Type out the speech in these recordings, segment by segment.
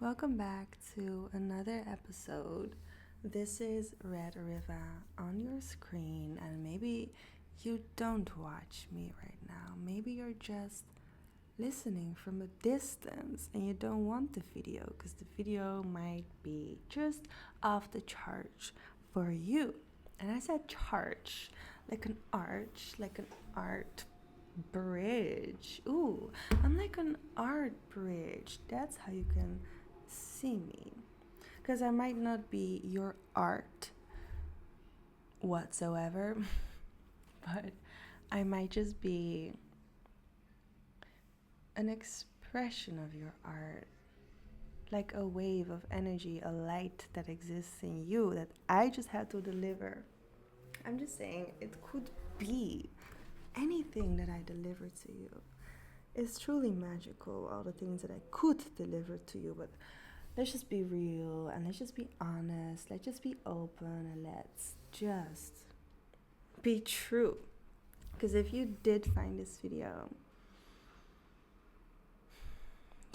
Welcome back to another episode. This is Red River on your screen, and maybe you don't watch me right now. Maybe you're just listening from a distance and you don't want the video because the video might be just off the charge for you. And I said charge, like an arch, like an art bridge. Ooh, I'm like an art bridge. That's how you can see me, because I might not be your art whatsoever, but I might just be an expression of your art, like a wave of energy, a light that exists in you that I just had to deliver. I'm just saying it could be anything that I deliver to you. It's truly magical, all the things that I could deliver to you, but let's just be real and let's just be honest. Let's just be open and let's just be true. Because if you did find this video,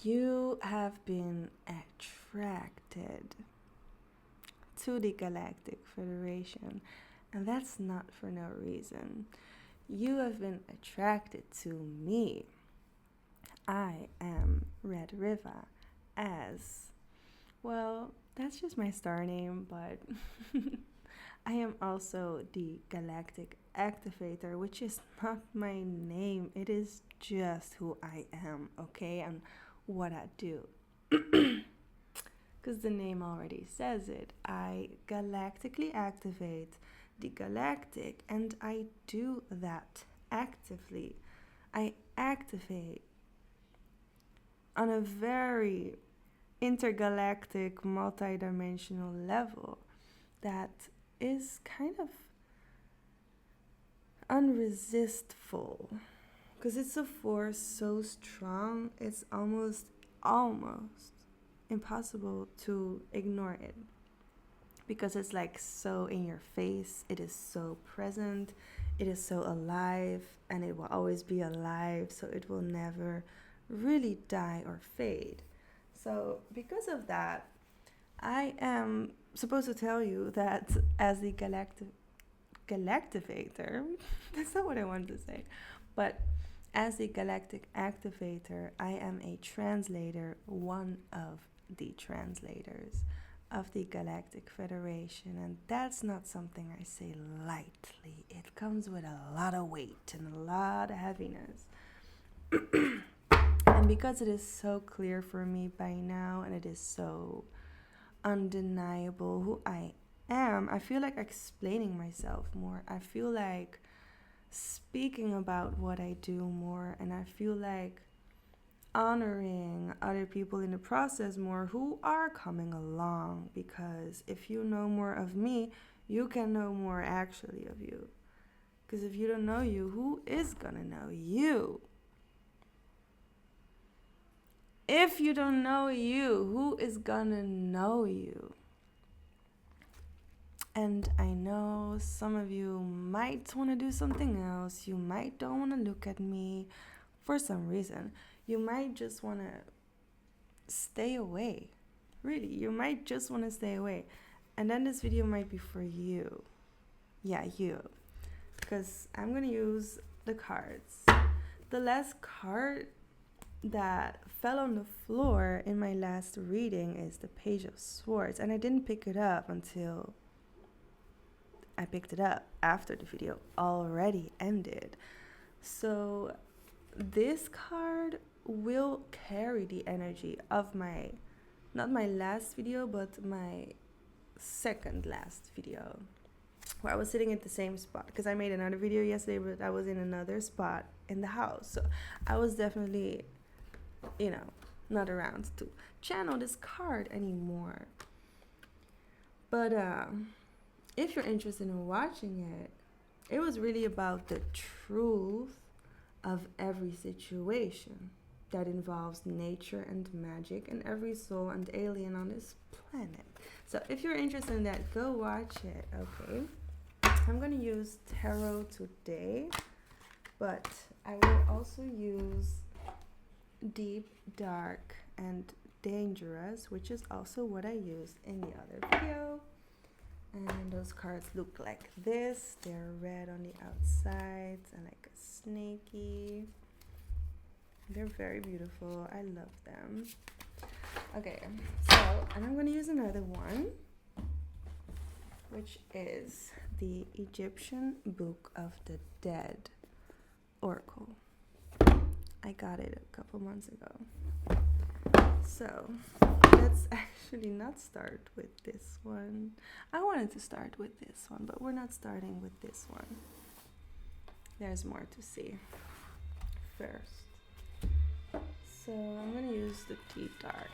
you have been attracted to the Galactic Federation, and that's not for no reason. You have been attracted to me. I am Red River as, well, that's just my star name, but I am also the Galactic Activator, which is not my name. It is just who I am, okay, and what I do. Because the name already says it. I galactically activate the galactic, and I do that actively. I activate on a very intergalactic, multidimensional level that is kind of unresistful, because it's a force so strong, it's almost impossible to ignore it, because it's like so in your face. It is so present, it is so alive, and it will always be alive, so it will never really die or fade. So because of that, I am supposed to tell you that as the galactivator, that's not what I wanted to say, but as the galactic activator, I am a translator, one of the translators of the Galactic Federation, and that's not something I say lightly. It comes with a lot of weight and a lot of heaviness. And because it is so clear for me by now, and it is so undeniable who I am, I feel like explaining myself more. I feel like speaking about what I do more, and I feel like honoring other people in the process more who are coming along, because if you know more of me, you can know more actually of you. Because if you don't know you, who is gonna know you? If you don't know you, who is gonna know you? And I know some of you might want to do something else. You might don't want to look at me for some reason. You might just want to stay away. Really, you might just want to stay away. And then this video might be for you. Yeah, you. Because I'm going to use the cards. The last card that fell on the floor in my last reading is the Page of Swords, and I didn't pick it up until I picked it up after the video already ended. So this card will carry the energy of not my last video, but my second last video, where I was sitting at the same spot, because I made another video yesterday, but I was in another spot in the house, so I was definitely not around to channel this card anymore. But if you're interested in watching it, it was really about the truth of every situation that involves nature and magic and every soul and alien on this planet. So if you're interested in that, go watch it, okay? I'm gonna use tarot today, but I will also use deep, dark, and Dangerous, which is also what I used in the other video. And those cards look like this. They're red on the outside and like a snaky. They're very beautiful. I love them. Okay, so, and I'm going to use another one, which is the Egyptian Book of the Dead Oracle. I got it a couple months ago. So, let's actually not start with this one. I wanted to start with this one, but we're not starting with this one. There's more to see first. So, I'm going to use the Deep Dark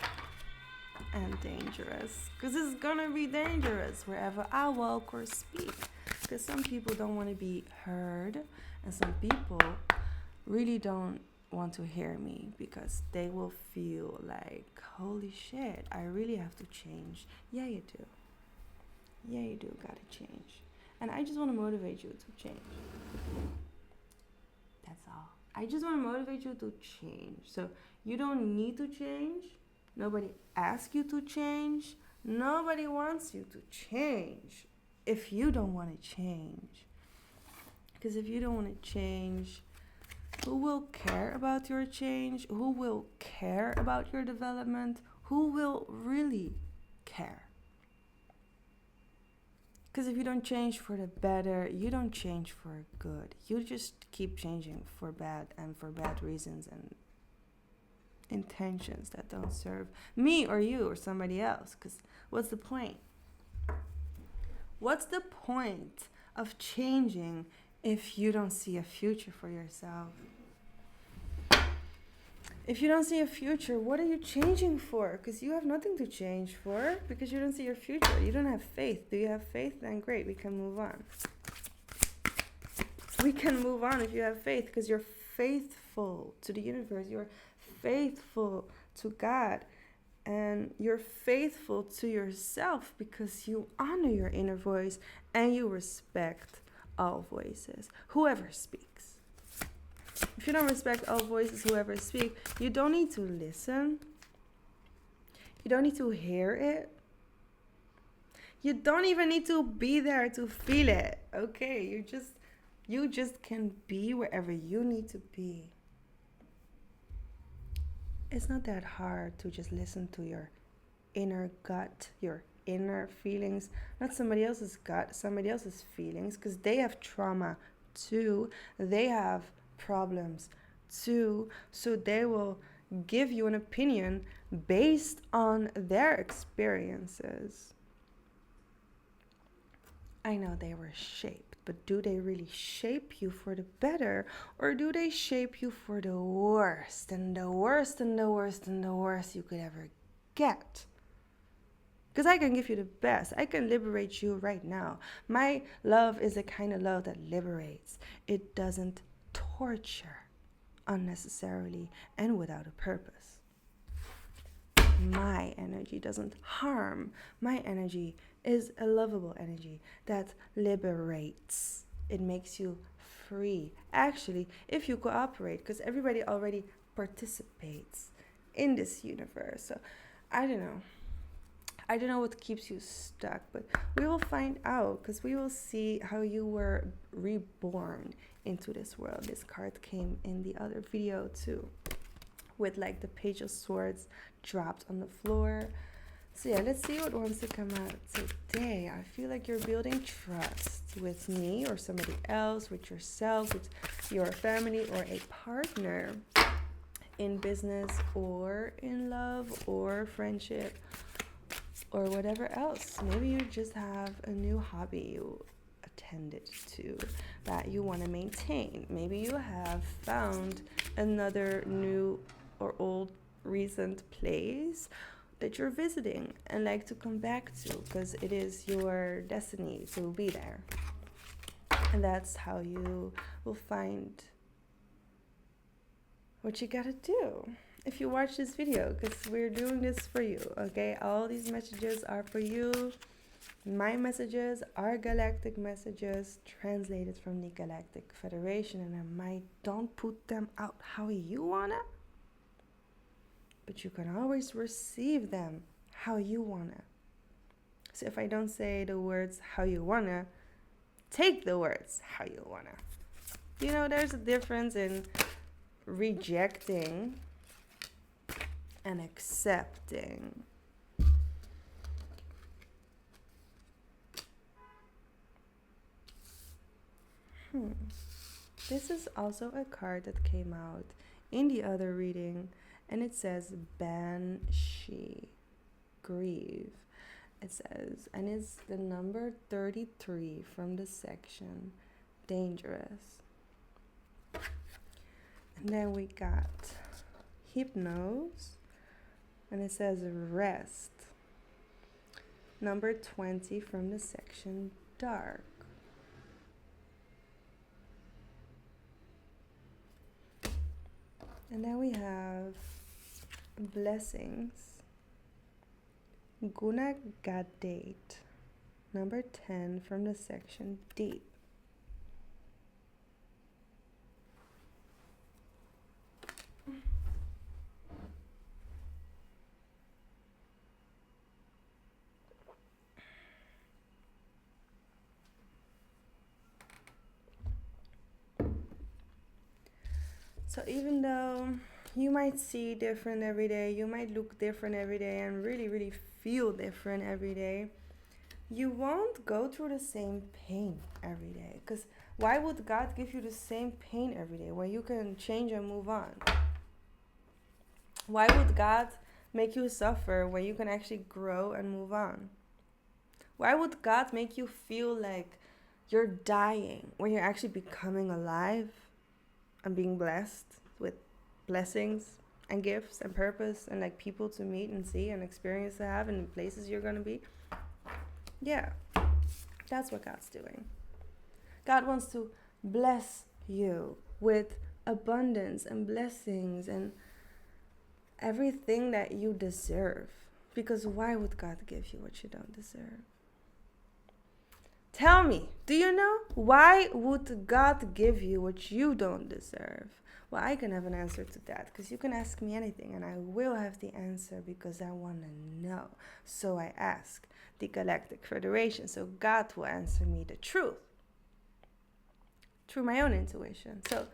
and Dangerous, because it's going to be dangerous wherever I walk or speak. Because some people don't want to be heard, and some people really don't want to hear me because they will feel like, holy shit, I really have to change. Yeah, you do. Yeah, you do gotta change. And I just want to motivate you to change. That's all. I just want to motivate you to change. So you don't need to change. Nobody asks you to change. Nobody wants you to change if you don't want to change. Because if you don't want to change, who will care about your change? Who will care about your development? Who will really care? Because if you don't change for the better, you don't change for good. You just keep changing for bad and for bad reasons and intentions that don't serve me or you or somebody else. Because what's the point? What's the point of changing if you don't see a future for yourself? If you don't see a future, what are you changing for? Because you have nothing to change for, because you don't see your future. You don't have faith. Do you have faith? Then great, we can move on. We can move on if you have faith, because you're faithful to the universe. You're faithful to God. And you're faithful to yourself because you honor your inner voice and you respect all voices, whoever speaks. If you don't respect all voices, whoever speaks, you don't need to listen. You don't need to hear it. You don't even need to be there to feel it. Okay, you just can be wherever you need to be. It's not that hard to just listen to your inner gut, your inner feelings, not somebody else's gut, somebody else's feelings, because they have trauma too. They have problems too. So they will give you an opinion based on their experiences. I know they were shaped, but do they really shape you for the better, or do they shape you for the worst and the worst and the worst and the worst you could ever get? Because I can give you the best. I can liberate you right now. My love is a kind of love that liberates. It doesn't torture unnecessarily and without a purpose. My energy doesn't harm. My energy is a lovable energy that liberates. It makes you free. Actually, if you cooperate, because everybody already participates in this universe. So, I don't know what keeps you stuck, but we will find out, because we will see how you were reborn into this world. This card came in the other video too, with like the Page of Swords dropped on the floor. So yeah, let's see what wants to come out today. I feel like you're building trust with me or somebody else, with yourself, with your family or a partner, in business or in love or friendship or whatever else. Maybe you just have a new hobby you attended to that you want to maintain. Maybe you have found another new or old recent place that you're visiting and like to come back to, because it is your destiny to be there. And that's how you will find what you gotta do if you watch this video, because we're doing this for you, okay? All these messages are for you. My messages are galactic messages translated from the Galactic Federation, and don't put them out how you wanna. but you can always receive them how you wanna. So if I don't say the words how you wanna, take the words how you wanna. You know, there's a difference in rejecting and accepting. This is also a card that came out in the other reading, and it says Banshee, grieve. It says, and it's the number 33 from the section dangerous. And then we got hypnose, and it says rest, number 20 from the section dark. And then we have blessings, Guna Gadate, number 10 from the section deep. So even though you might see different every day, you might look different every day and really, really feel different every day, you won't go through the same pain every day. Because why would God give you the same pain every day when you can change and move on? Why would God make you suffer when you can actually grow and move on? Why would God make you feel like you're dying when you're actually becoming alive and being blessed with blessings and gifts and purpose and like people to meet and see and experience to have and places you're going to be? Yeah, that's what God's doing. God wants to bless you with abundance and blessings and everything that you deserve. Because why would God give you what you don't deserve? Tell me, do you know? Why would God give you what you don't deserve? Well, I can have an answer to that, because you can ask me anything and I will have the answer because I want to know. So I ask the Galactic Federation, so God will answer me the truth through my own intuition. So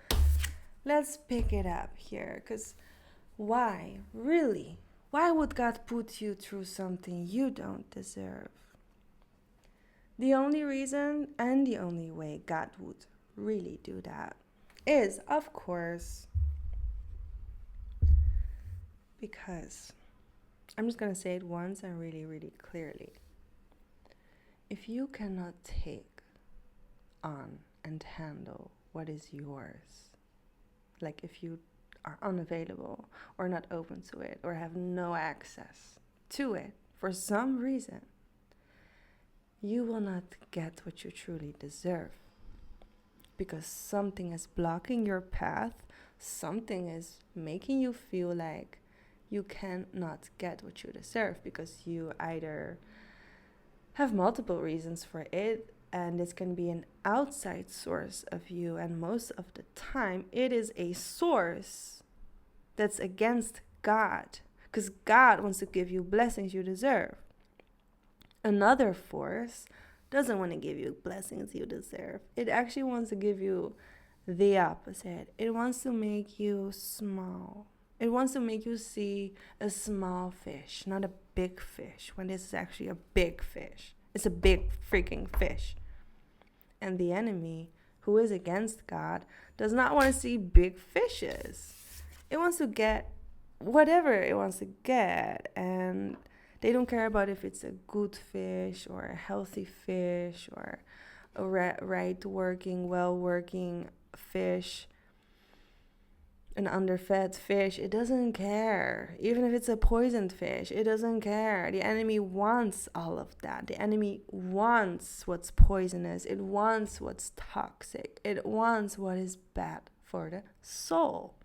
let's pick it up here, because why? Really? Why would God put you through something you don't deserve? The only reason and the only way God would really do that is, of course, because I'm just going to say it once and really, really clearly. If you cannot take on and handle what is yours, like if you are unavailable or not open to it or have no access to it for some reason, you will not get what you truly deserve, because something is blocking your path, something is making you feel like you cannot get what you deserve, because you either have multiple reasons for it, and this can be an outside source of you, and most of the time it is a source that's against God, because God wants to give you blessings you deserve. Another force doesn't want to give you blessings you deserve. It actually wants to give you the opposite. It wants to make you small. It wants to make you see a small fish, not a big fish, when this is actually a big fish. It's a big freaking fish. And the enemy, who is against God, does not want to see big fishes. It wants to get whatever it wants to get, and they don't care about if it's a good fish or a healthy fish or a right working, well working fish, an underfed fish. It doesn't care. Even if it's a poisoned fish, it doesn't care. The enemy wants all of that. The enemy wants what's poisonous. It wants what's toxic. It wants what is bad for the soul.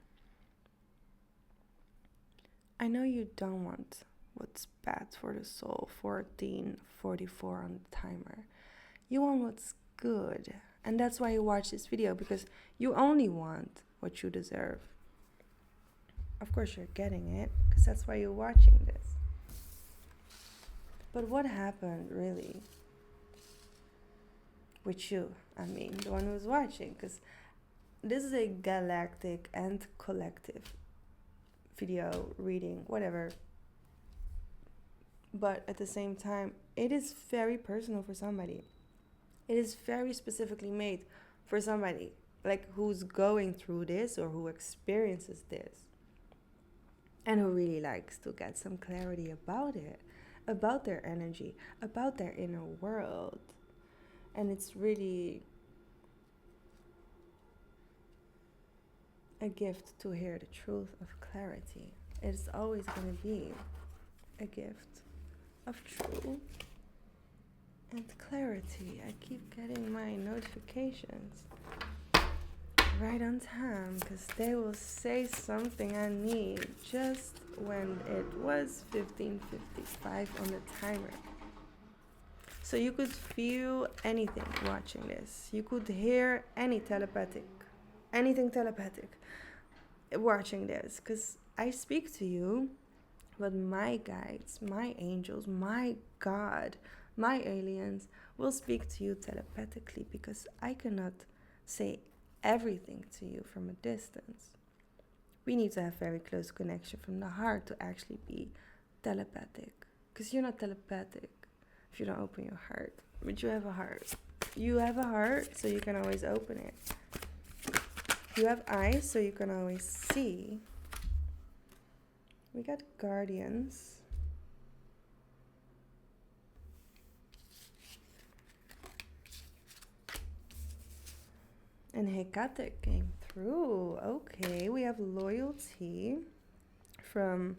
I know you don't want what's bad for the soul, 1444 on the timer. You want what's good. And that's why you watch this video, because you only want what you deserve. of course you're getting it, because that's why you're watching this. But what happened really with you? I mean, the one who's watching, because this is a galactic and collective video reading, whatever. But at the same time, it is very personal for somebody. It is very specifically made for somebody, like who's going through this or who experiences this and who really likes to get some clarity about it, about their energy, about their inner world. And it's really a gift to hear the truth of clarity. It's always going to be a gift of truth and clarity. I keep getting my notifications right on time, because they will say something I need just when it was 15:55 on the timer. So you could feel anything watching this. You could hear anything telepathic watching this, because I speak to you, but my guides, my angels, my God, my aliens will speak to you telepathically, because I cannot say everything to you from a distance. We need to have very close connection from the heart to actually be telepathic, because you're not telepathic if you don't open your heart. But you have a heart. You have a heart, so you can always open it. You have eyes, so you can always see. We got guardians. And HEKATE came through. Okay, we have loyalty from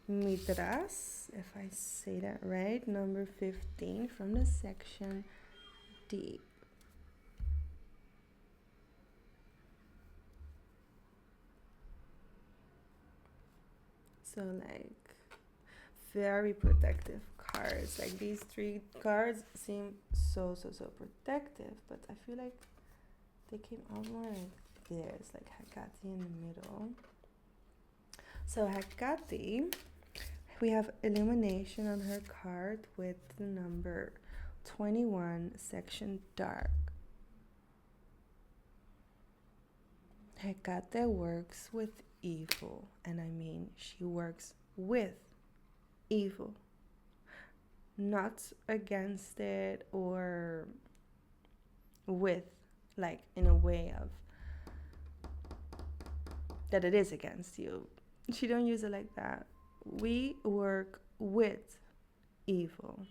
Midras, if I say that right, number 15 from the section D. So like very protective cards. Like these 3 cards seem so protective, but I feel like they came out more like this, like HEKATE in the middle. So HEKATE, we have illumination on her card with the number 21, section dark. HEKATE works with evil, and I mean she works with evil, not against it or with, like in a way of that it is against you. She don't use it like that. We work with evil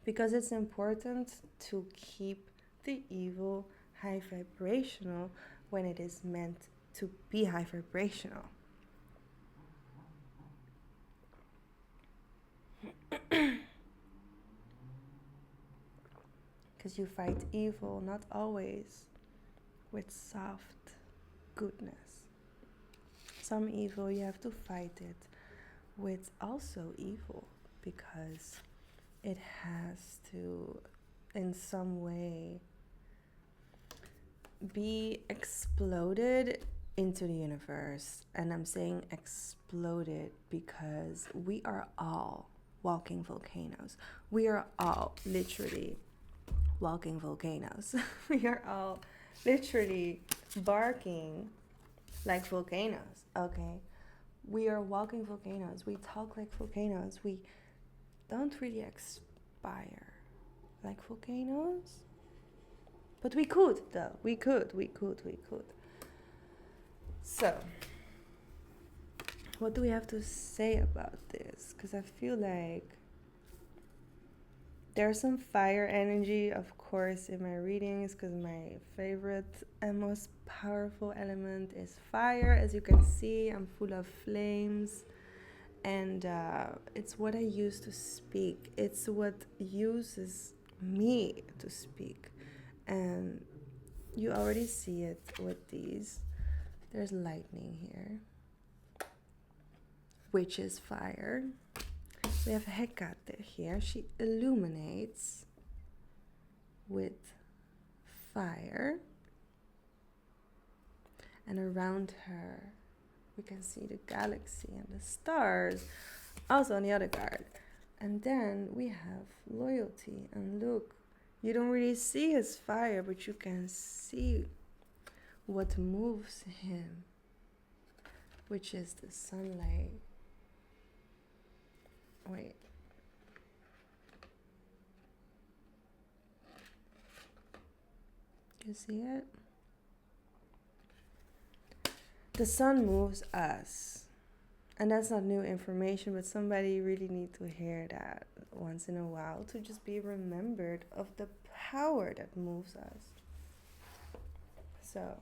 because it's important to keep the evil high vibrational when it is meant to be high vibrational. Because you fight evil not always with soft goodness. Some evil you have to fight it with also evil, because it has to in some way be exploded into the universe. And I'm saying exploded because we are all walking volcanoes. We are all literally walking volcanoes. We are all literally barking like volcanoes, okay? We are walking volcanoes. We talk like volcanoes. We don't really expire like volcanoes. But we could, though. We could. So, what do we have to say about this? Because I feel like there's some fire energy, of course, in my readings, because my favorite and most powerful element is fire. As you can see, I'm full of flames. And it's what I use to speak. It's what uses me to speak. And you already see it with these. There's lightning here, which is fire. We have HEKATE here. She illuminates with fire. And around her We can see the galaxy and the stars also on the other card. And then we have loyalty. And look, you don't really see his fire, but you can see what moves him, which is the sunlight. Wait. You see it? The sun moves us. And that's not new information, but somebody really needs to hear that once in a while to just be remembered of the power that moves us. So,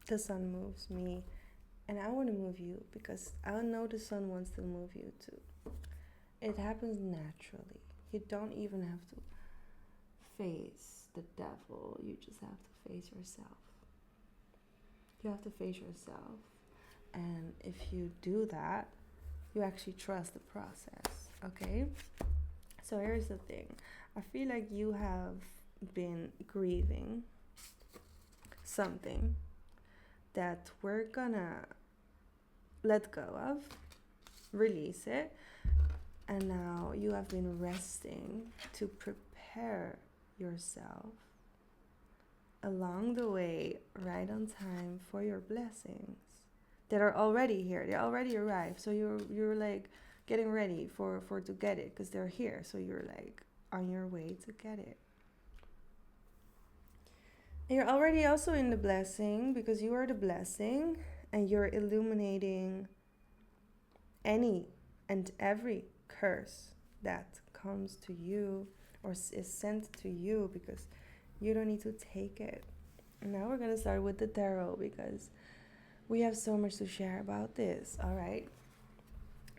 the sun moves me, and I want to move you because I know the sun wants to move you too. It happens naturally. You don't even have to face the devil, you just have to face yourself. You have to face yourself. And if you do that, you actually trust the process, okay? So here's the thing. I feel like you have been grieving something that we're gonna let go of, release it, and now you have been resting to prepare yourself along the way, right on time, for your blessings that are already here. They already arrived, so you're like getting ready for to get it because they're here. So you're like on your way to get it. And you're already also in the blessing because you are the blessing, and you're illuminating any and every curse that comes to you or is sent to you because you don't need to take it. And now we're gonna start with the tarot because we have so much to share about this. All right.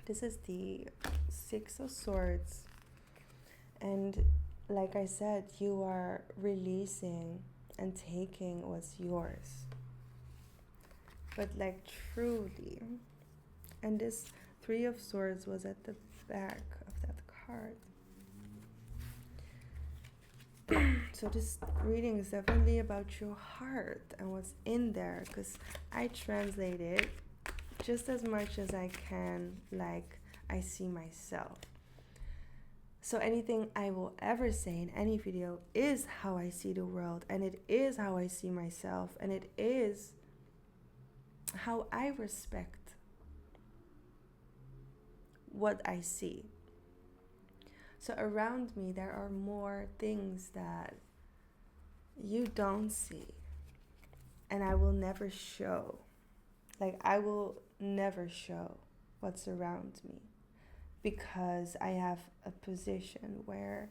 This is the Six of Swords. And like I said, you are releasing and taking what's yours. But like truly. And this Three of Swords was at the back of that card. So this reading is definitely about your heart and what's in there, because I translate it just as much as I can, like I see myself. So anything I will ever say in any video is how I see the world, and it is how I see myself, and it is how I respect what I see. So around me, there are more things that you don't see. And I will never show. Like, I will never show what's around me. Because I have a position where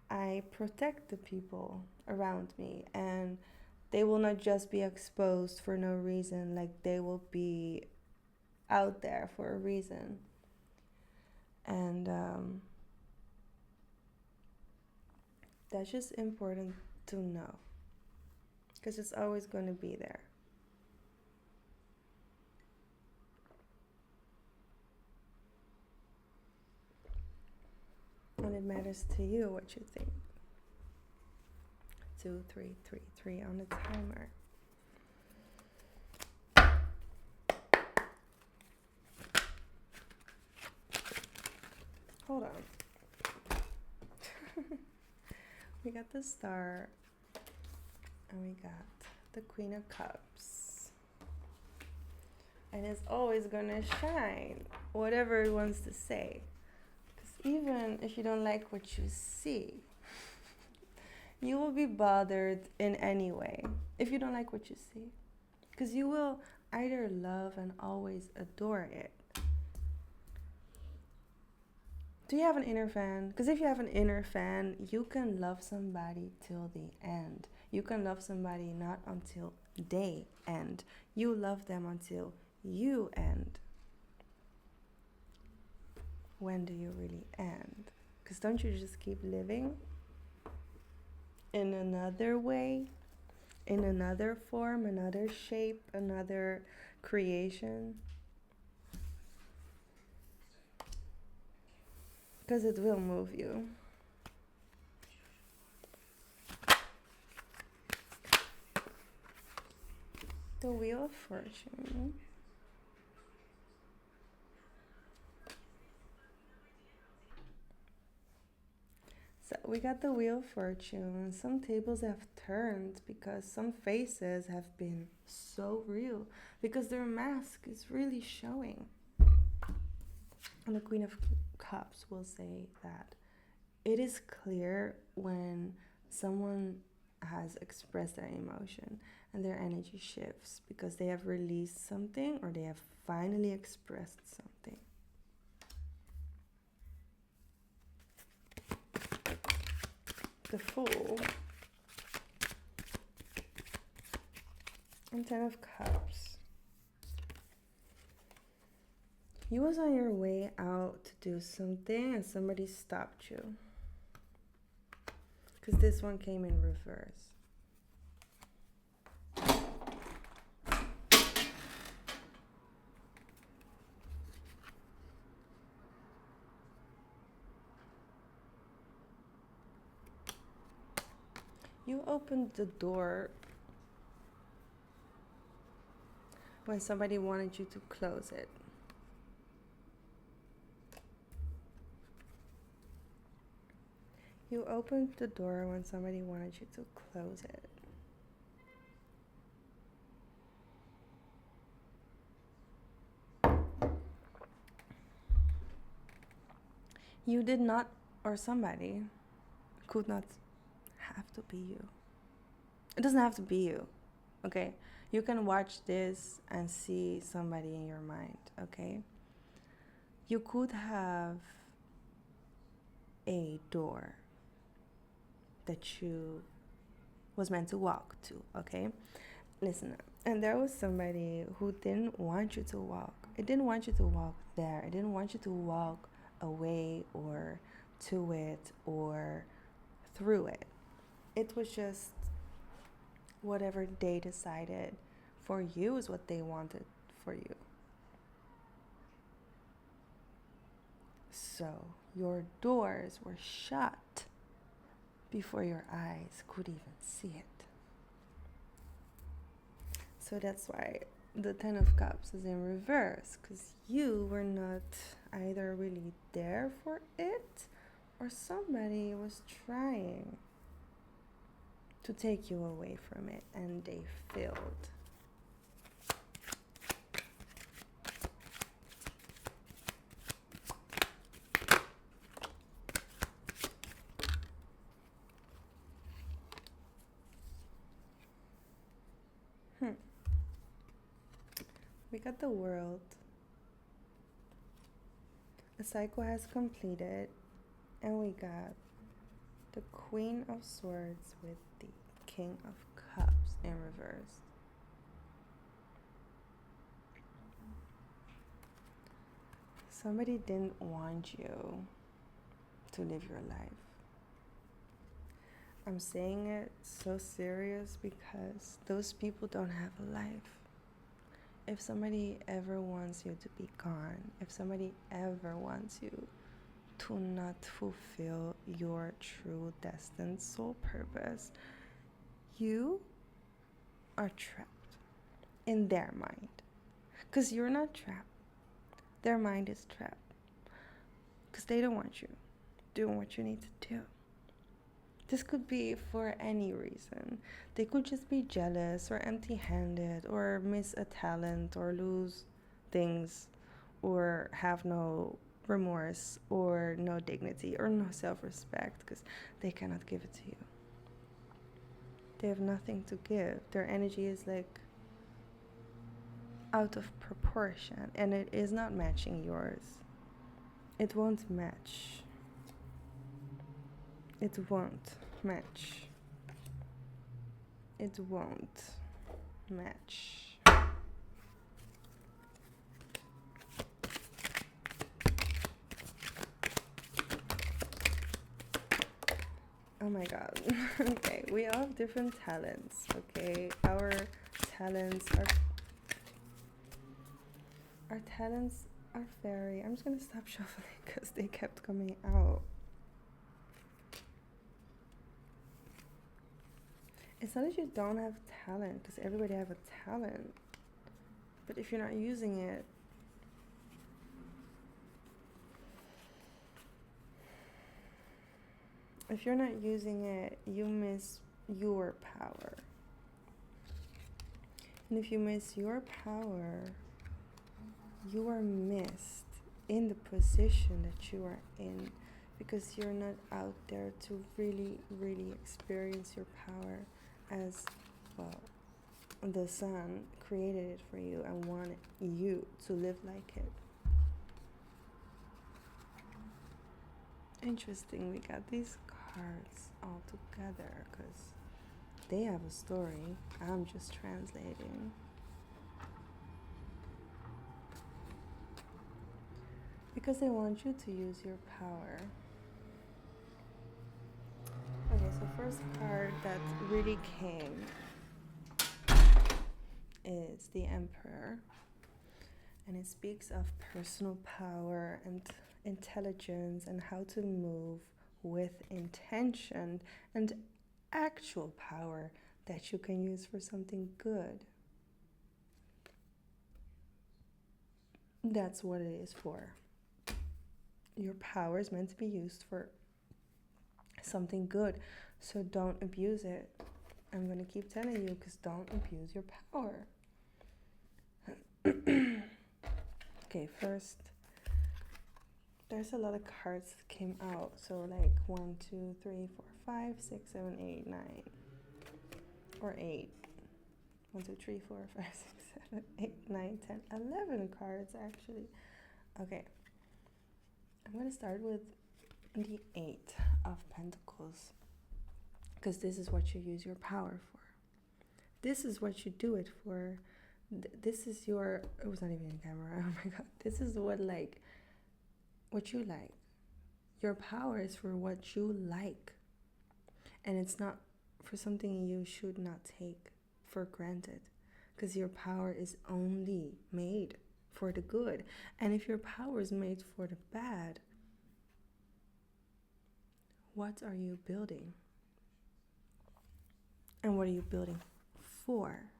I protect the people around me. And they will not just be exposed for no reason. Like, they will be out there for a reason. And that's just important to know, because it's always going to be there. And it matters to you what you think. 2, 3, 3, 3 on the timer. Hold on. We got the Star, and we got the Queen of Cups. And it's always gonna shine, whatever it wants to say. Because even if you don't like what you see, you will be bothered in any way if you don't like what you see. Because you will either love and always adore it. Do you have an inner fan? Because if you have an inner fan, you can love somebody till the end. You can love somebody not until they end. You love them until you end. When do you really end? Because don't you just keep living in another way, in another form, another shape, another creation? Because it will move you. The Wheel of Fortune. we got the Wheel of Fortune. Some tables have turned because some faces have been so real, because their mask is really showing. And the Queen of Cups will say that it is clear when someone has expressed their emotion and their energy shifts because they have released something or they have finally expressed something. The Fool and Ten of Cups. You was on your way out to do something and somebody stopped you. Because this one came in reverse. You opened the door when somebody wanted you to close it. You opened the door when somebody wanted you to close it. You did not, or somebody could not have to be you. It doesn't have to be you, okay? You can watch this and see somebody in your mind, okay? You could have a door that you was meant to walk to, okay? Listen up. And there was somebody who didn't want you to walk. It didn't want you to walk there. It didn't want you to walk away or to it or through it. It was just whatever they decided for you is what they wanted for you. So your doors were shut before your eyes could even see it. So that's why the Ten of Cups is in reverse, because you were not either really there for it or somebody was trying to take you away from it and they failed. We got the World. A cycle has completed, and we got the Queen of Swords with the King of Cups in reverse. Somebody didn't want you to live your life. I'm saying it so serious because those people don't have a life. If somebody ever wants you to be gone, if somebody ever wants you to not fulfill your true destined soul purpose, you are trapped in their mind. Because you're not trapped. Their mind is trapped. Because they don't want you doing what you need to do. This could be for any reason. They could just be jealous or empty-handed or miss a talent or lose things or have no remorse or no dignity or no self-respect because they cannot give it to you. They have nothing to give. Their energy is like out of proportion and it is not matching yours. It won't match. It won't match. It won't match. Oh my god. Okay, we all have different talents, okay? Our talents are very... I'm just gonna stop shuffling because they kept coming out. It's not that you don't have talent, because everybody have a talent. But if you're not using it, If you're not using it, you miss your power. And if you miss your power, you are missed in the position that you are in, because you're not out there to really, really experience your power as, well, the sun created it for you and wanted you to live like it. Interesting, we got these cards all together because they have a story. I'm just translating. Because they want you to use your power. Okay, so first card that really came is the Emperor. And it speaks of personal power and intelligence and how to move with intention and actual power that you can use for something good. That's what it is for. Your power is meant to be used for something good, so don't abuse it. I'm going to keep telling you, because don't abuse your power. Okay, first, there's a lot of cards that came out. So like 1, 2, 3, 4, 5, 6, 7, 8, 9. Or 8. 1, 2, 3, 4, 5, 6, 7, 8, 9, 10, 11 cards actually. Okay. I'm going to start with the 8 of Pentacles. Because this is what you use your power for. This is what you do it for. This is your, it was not even in camera, oh my god. This is what you like. Your power is for what you like. And it's not for something you should not take for granted. Because your power is only made for the good. And if your power is made for the bad, what are you building? And what are you building for?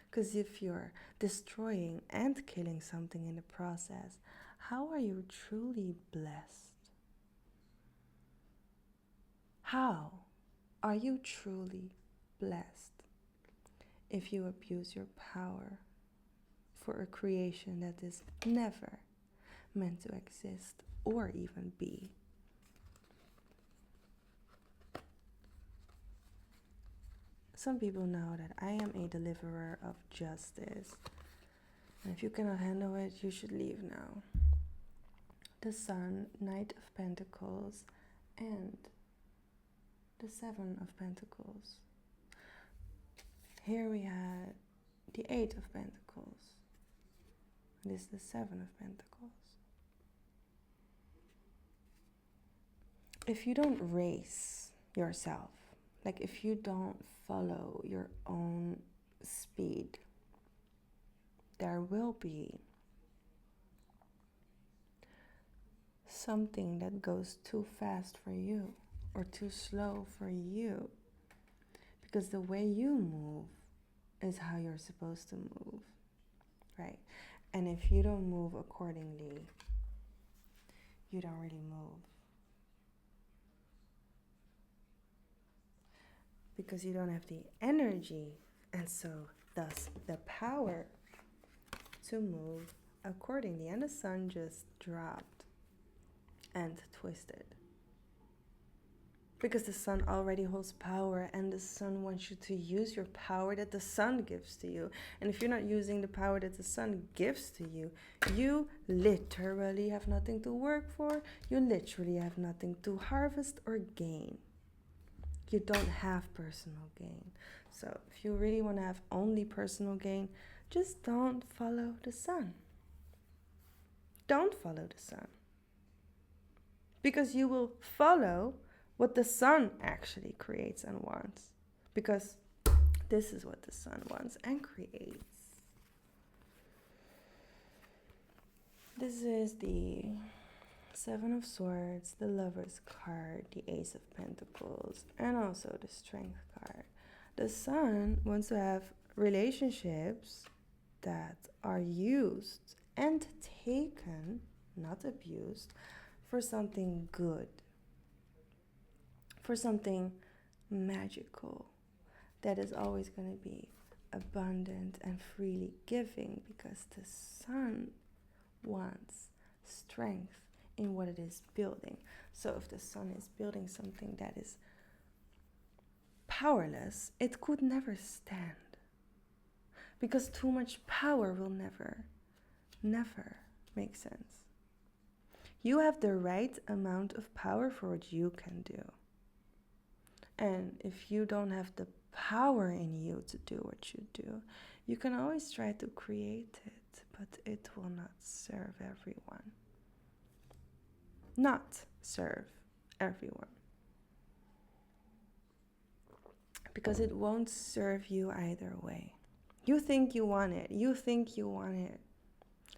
Because if you're destroying and killing something in the process, how are you truly blessed? How are you truly blessed if you abuse your power for a creation that is never meant to exist or even be? Some people know that I am a deliverer of justice. And if you cannot handle it, you should leave now. The Sun, Knight of Pentacles, and the 7 of Pentacles. Here we had the 8 of Pentacles. This is the 7 of Pentacles. If you don't raise yourself, like if you don't follow your own speed, there will be something that goes too fast for you or too slow for you, because the way you move is how you're supposed to move, right? And if you don't move accordingly, you don't really move, because you don't have the energy, and so thus the power to move accordingly. And the Sun just dropped and twisted, because the Sun already holds power, and the Sun wants you to use your power that the Sun gives to you. And if you're not using the power that the Sun gives to you, you literally have nothing to work for. You literally have nothing to harvest or gain. You don't have personal gain. So if you really want to have only personal gain, just don't follow the Sun. Don't follow the Sun. Because you will follow what the Sun actually creates and wants. Because this is what the Sun wants and creates. This is the 7 of Swords, the Lover's card, the Ace of Pentacles, and also the Strength card. The Sun wants to have relationships that are used and taken, not abused, for something good. for something magical that is always going to be abundant and freely giving, because the sun wants strength in what it is building. So if the sun is building something that is powerless, it could never stand, because too much power will never make sense. You have the right amount of power for what you can do. And if you don't have the power in you to do what you do, you can always try to create it, but it will not serve everyone. Not serve everyone. Because it won't serve you either way. You think you want it. You think you want it.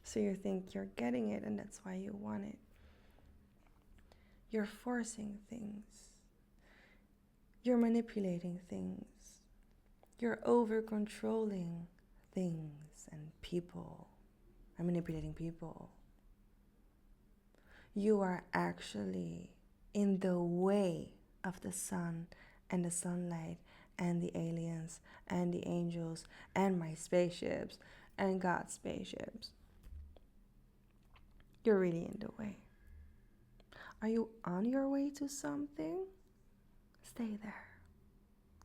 So you think you're getting it, and that's why you want it. You're forcing things. You're manipulating things. You're over-controlling things and people. And manipulating people. You are actually in the way of the sun and the sunlight and the aliens and the angels and my spaceships and God's spaceships. You're really in the way. Are you on your way to something? Stay there.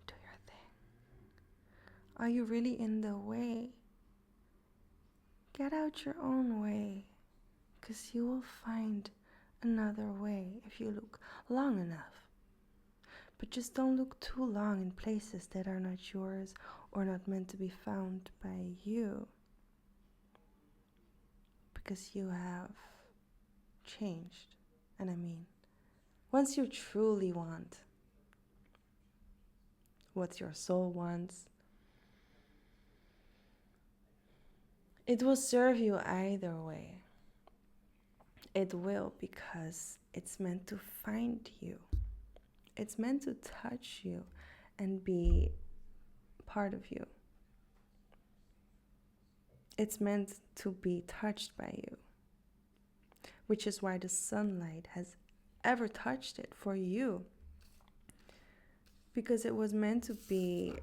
Do your thing. Are you really in the way? Get out your own way, because you will find another way if you look long enough. But just don't look too long in places that are not yours or not meant to be found by you, because you have changed. And I mean, once you truly want what your soul wants, it will serve you either way. It will, because it's meant to find you. It's meant to touch you and be part of you. It's meant to be touched by you, which is why the sunlight has ever touched it for you, because it was meant to be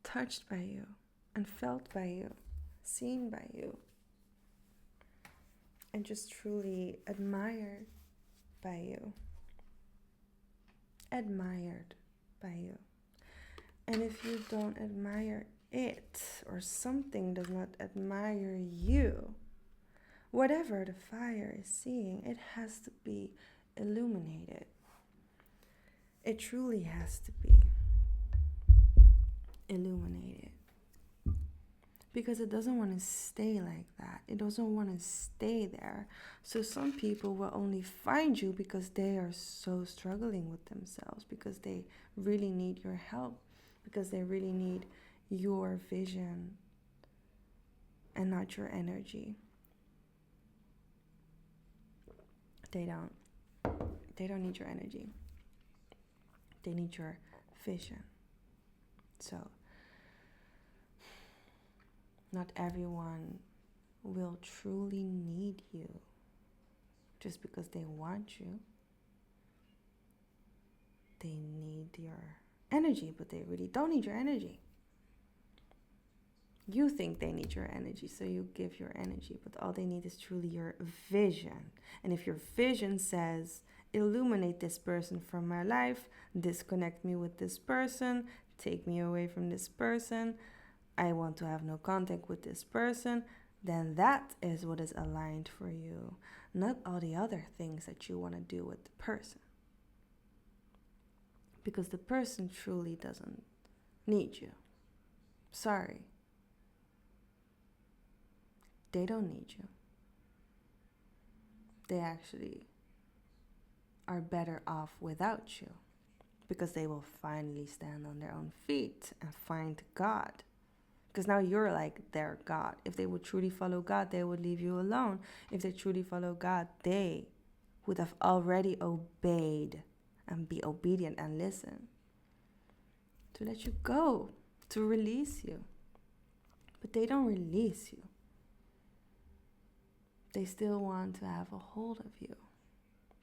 touched by you and felt by you, seen by you, and just truly admired by you. Admired by you. And if you don't admire it, or something does not admire you, whatever the fire is seeing, it has to be illuminated. It truly has to be illuminated. Because it doesn't want to stay like that. It doesn't want to stay there. So some people will only find you because they are so struggling with themselves, because they really need your help, because they really need your vision and not your energy. They don't need your energy. They need your vision. So not everyone will truly need you just because they want you. They need your energy, but they really don't need your energy. You think they need your energy, so you give your energy, but all they need is truly your vision. And if your vision says, illuminate this person from my life, disconnect me with this person, take me away from this person, I want to have no contact with this person, then that is what is aligned for you, not all the other things that you want to do with the person. Because the person truly doesn't need you. Sorry. They don't need you. They actually are better off without you, because they will finally stand on their own feet and find God. Because now you're like their God. If they would truly follow God, they would leave you alone. If they truly follow God, they would have already obeyed and be obedient and listen to let you go, to release you. But they don't release you. They still want to have a hold of you.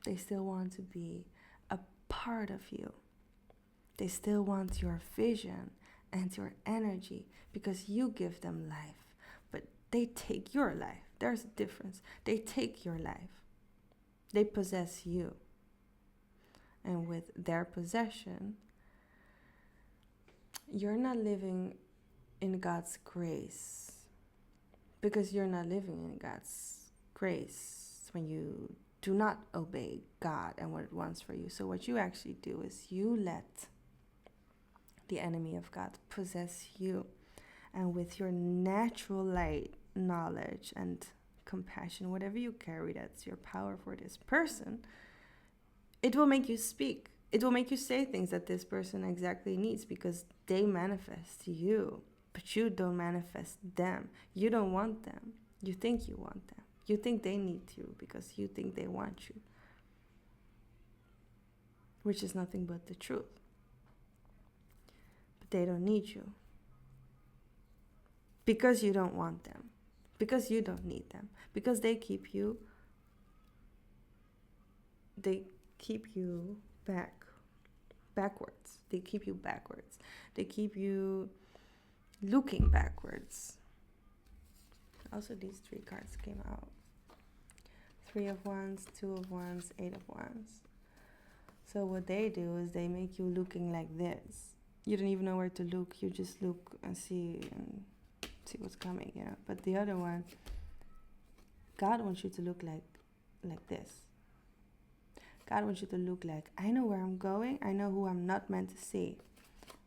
They still want to be a part of you. They still want your vision and your energy because you give them life. But they take your life. There's a difference. They take your life. They possess you. And with their possession, you're not living in God's grace. Because you're not living in God's grace when you do not obey God and what it wants for you. So what you actually do is you let the enemy of God possess you. And with your natural light, knowledge, and compassion, whatever you carry, that's your power for this person, it will make you speak. It will make you say things that this person exactly needs because they manifest you. But you don't manifest them. You don't want them. You think you want them. You think they need you because you think they want you. Which is nothing but the truth. But they don't need you. Because you don't want them. Because you don't need them. Because they keep you backwards. They keep you backwards. They keep you looking backwards. Also, these 3 cards came out. 3 of Wands, 2 of Wands, 8 of Wands. So what they do is they make you looking like this. You don't even know where to look. You just look and see what's coming, you know. But the other one, God wants you to look like this. God wants you to look like, I know where I'm going. I know who I'm not meant to see.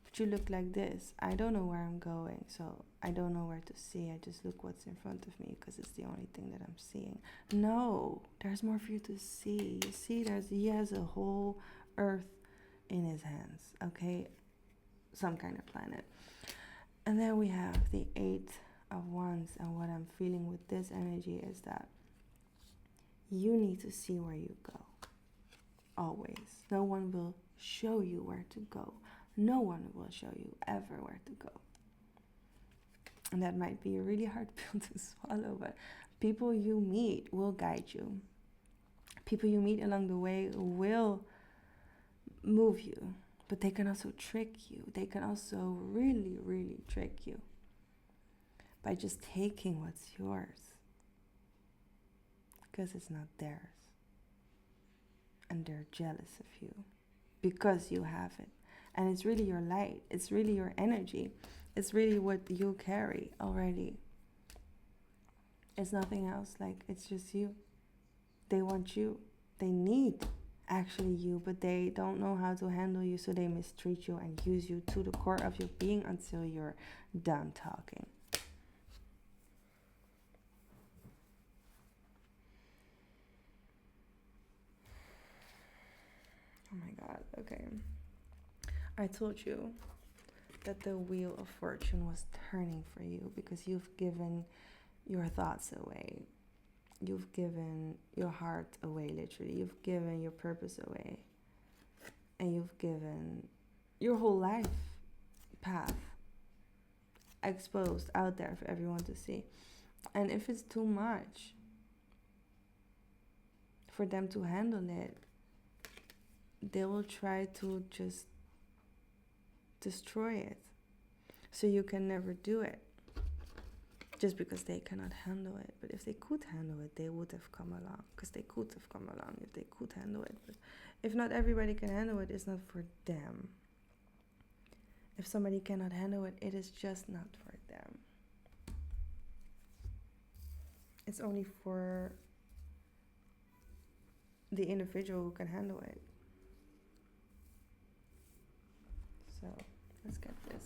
But you look like this. I don't know where I'm going, so I don't know where to see. I just look what's in front of me because it's the only thing that I'm seeing. No, there's more for you to see. You see, he has a whole earth in his hands, okay? Some kind of planet. And then we have the 8 of Wands, and what I'm feeling with this energy is that you need to see where you go. Always. No one will show you where to go. No one will show you ever where to go. And that might be a really hard pill to swallow, but people you meet will guide you. People you meet along the way will move you, but they can also trick you. They can also really, really trick you by just taking what's yours because it's not theirs. And they're jealous of you because you have it. And it's really your light. It's really your energy. It's really what you carry already. It's nothing else. Like, it's just you. They want you. They need actually you, but they don't know how to handle you, so they mistreat you and use you to the core of your being until you're done talking. Oh my God, okay. I told you that the wheel of fortune was turning for you because you've given your thoughts away. You've given your heart away, literally. You've given your purpose away. And you've given your whole life path exposed out there for everyone to see. And if it's too much for them to handle it, they will try to just destroy it. So you can never do it. Just because they cannot handle it. But if they could handle it, they would have come along. Because they could have come along if they could handle it. But if not everybody can handle it, it's not for them. If somebody cannot handle it, it is just not for them. It's only for the individual who can handle it. So, let's get this.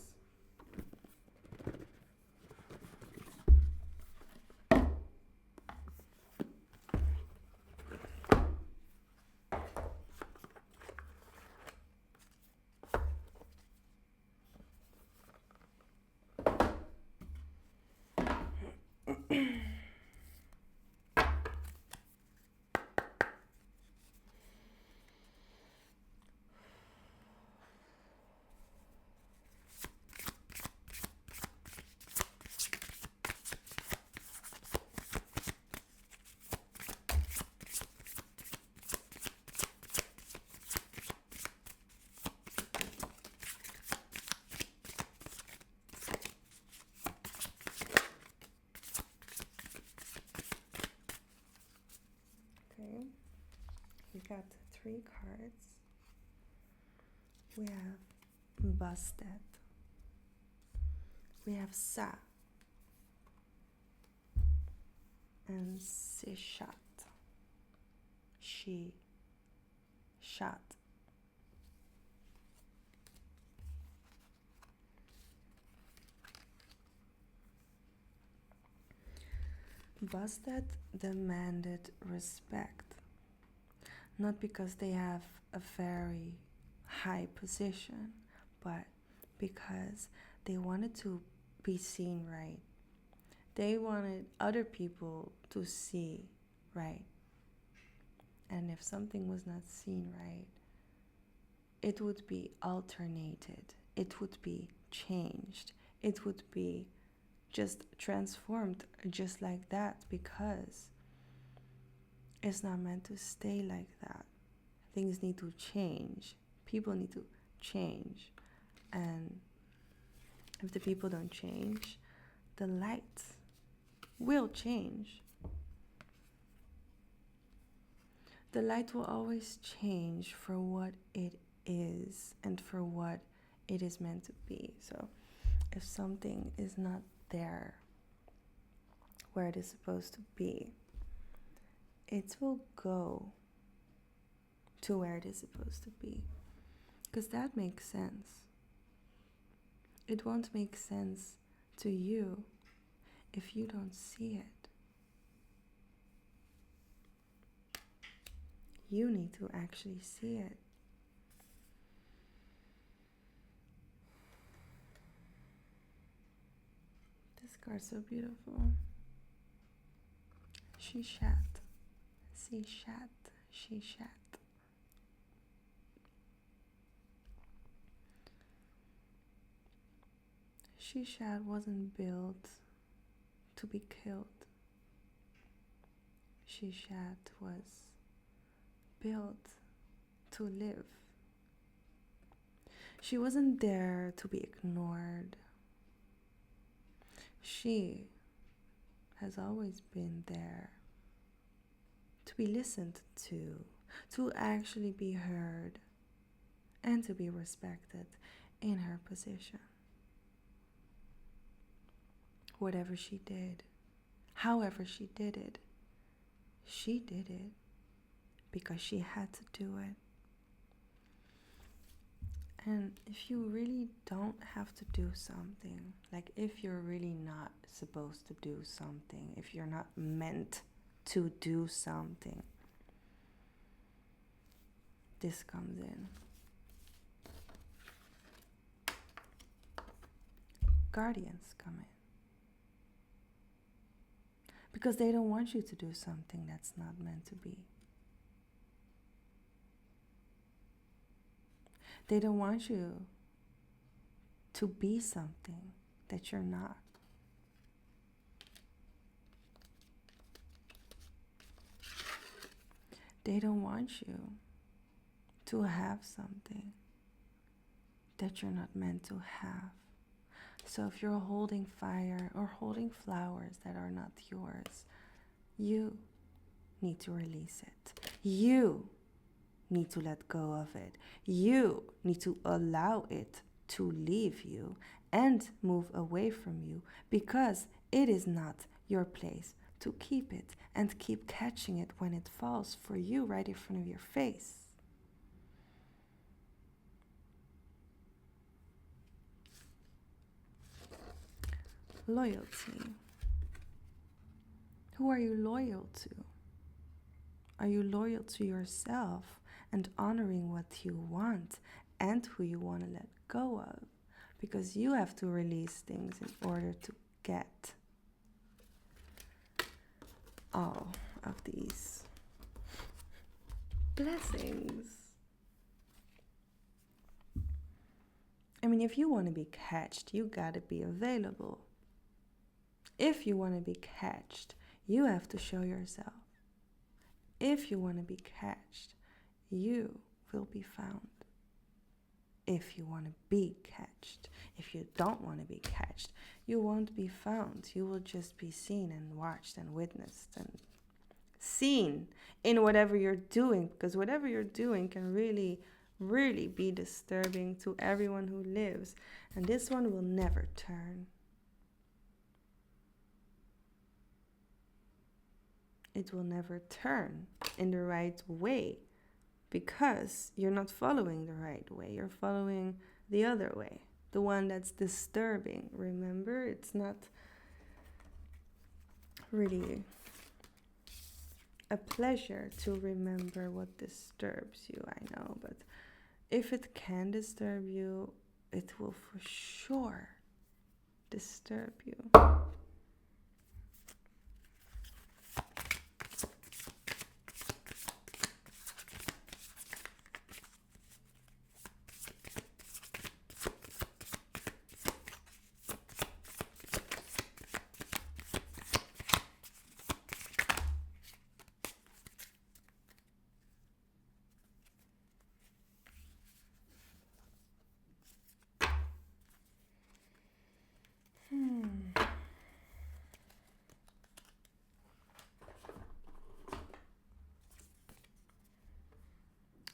we got 3 cards. We have Bastet. We have Sa. And Sishat. She. Shat. Bastet demanded respect, not because they have a very high position, but because they wanted to be seen right. They wanted other people to see right. And if something was not seen right, it would be alternated, it would be changed, it would be just transformed just like that, because it's not meant to stay like that. Things need to change. People need to change. And if the people don't change, the light will change. The light will always change for what it is and for what it is meant to be. So if something is not there where it is supposed to be, it will go to where it is supposed to be, because that makes sense. It won't make sense to you if you don't see it. You need to actually see it. This card's so beautiful. She shat. She shat. She shat. She shat wasn't built to be killed. She shat was built to live. She wasn't there to be ignored. She has always been there to be listened to actually be heard, and to be respected in her position. Whatever she did, however she did it because she had to do it. And if you really don't have to do something, like if you're really not supposed to do something, if you're not meant to do something, this comes in. Guardians come in. Because they don't want you to do something that's not meant to be. They don't want you to be something that you're not. They don't want you to have something that you're not meant to have. So if you're holding fire or holding flowers that are not yours, you need to release it. You need to let go of it. You need to allow it to leave you and move away from you, because it is not your place to keep it and keep catching it when it falls for you right in front of your face. Loyalty. Who are you loyal to? Are you loyal to yourself and honoring what you want and who you want to let go of? Because you have to release things in order to get all of these blessings. I mean, if you want to be catched, you gotta be available. If you want to be catched, you have to show yourself. If you want to be catched, you will be found. If you want to be catched. If you don't want to be catched, you won't be found. You will just be seen and watched and witnessed and seen in whatever you're doing, because whatever you're doing can really, really be disturbing to everyone who lives. And this one will never turn. It will never turn in the right way because you're not following the right way. You're following the other way, the one that's disturbing. Remember, it's not really a pleasure to remember what disturbs you, I know, but if it can disturb you, it will for sure disturb you.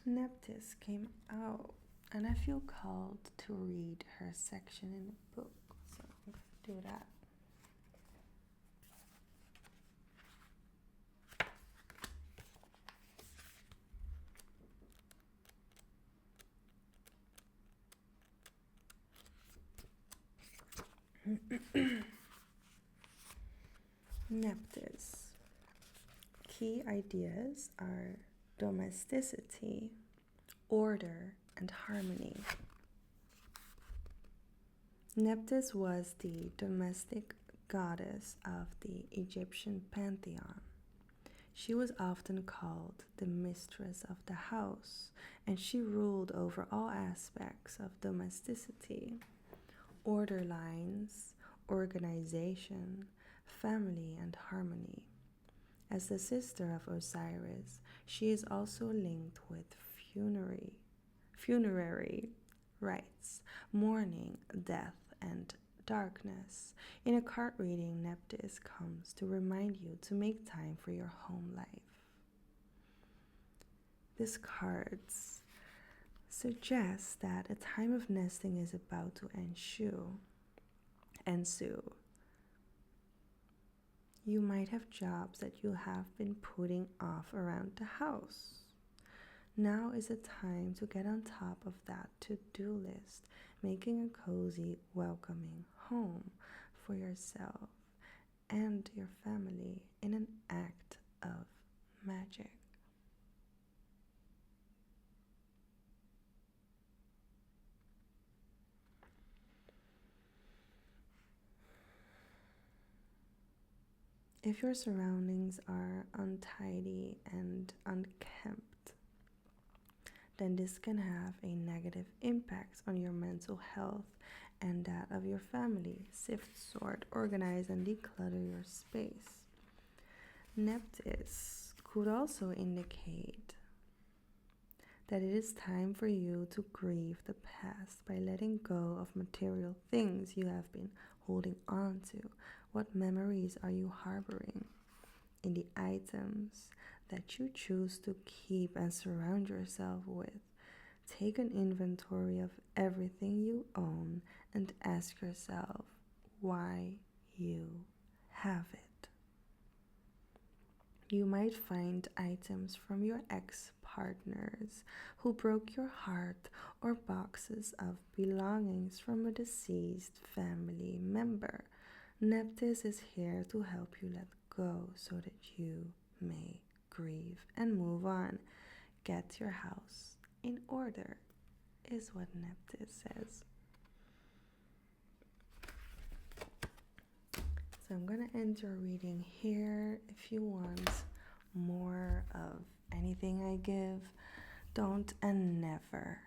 Nephthys came out, and I feel called to read her section in the book, so I'm going to do that. Nephthys. Key ideas are domesticity, order, and harmony. Nephthys was the domestic goddess of the Egyptian pantheon. She was often called the mistress of the house, and she ruled over all aspects of domesticity, order lines, organization, family, and harmony. As the sister of Osiris, she is also linked with funerary rites, mourning, death, and darkness. In a card reading, Nephthys comes to remind you to make time for your home life. This cards suggests that a time of nesting is about to ensue. You might have jobs that you have been putting off around the house. Now is the time to get on top of that to-do list, making a cozy, welcoming home for yourself and your family in an act of magic. If your surroundings are untidy and unkempt, then this can have a negative impact on your mental health and that of your family. Sift, sort, organize, and declutter your space. Nephthys could also indicate that it is time for you to grieve the past by letting go of material things you have been holding on to. What memories are you harboring in the items that you choose to keep and surround yourself with? Take an inventory of everything you own and ask yourself why you have it. You might find items from your ex-partners who broke your heart or boxes of belongings from a deceased family member. Nephthys is here to help you let go so that you may grieve and move on. Get your house in order, is what Nephthys says. So I'm going to end your reading here. If you want more of anything I give, don't and never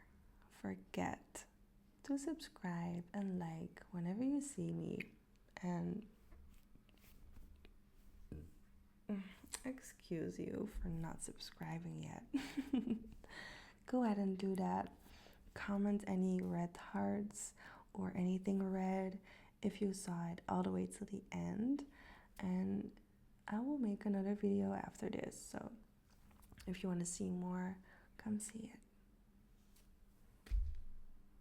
forget to subscribe and like whenever you see me. And excuse you for not subscribing yet. Go ahead and do that. Comment any red hearts or anything red if you saw it all the way to the end. And I will make another video after this, so if you want to see more, come see it.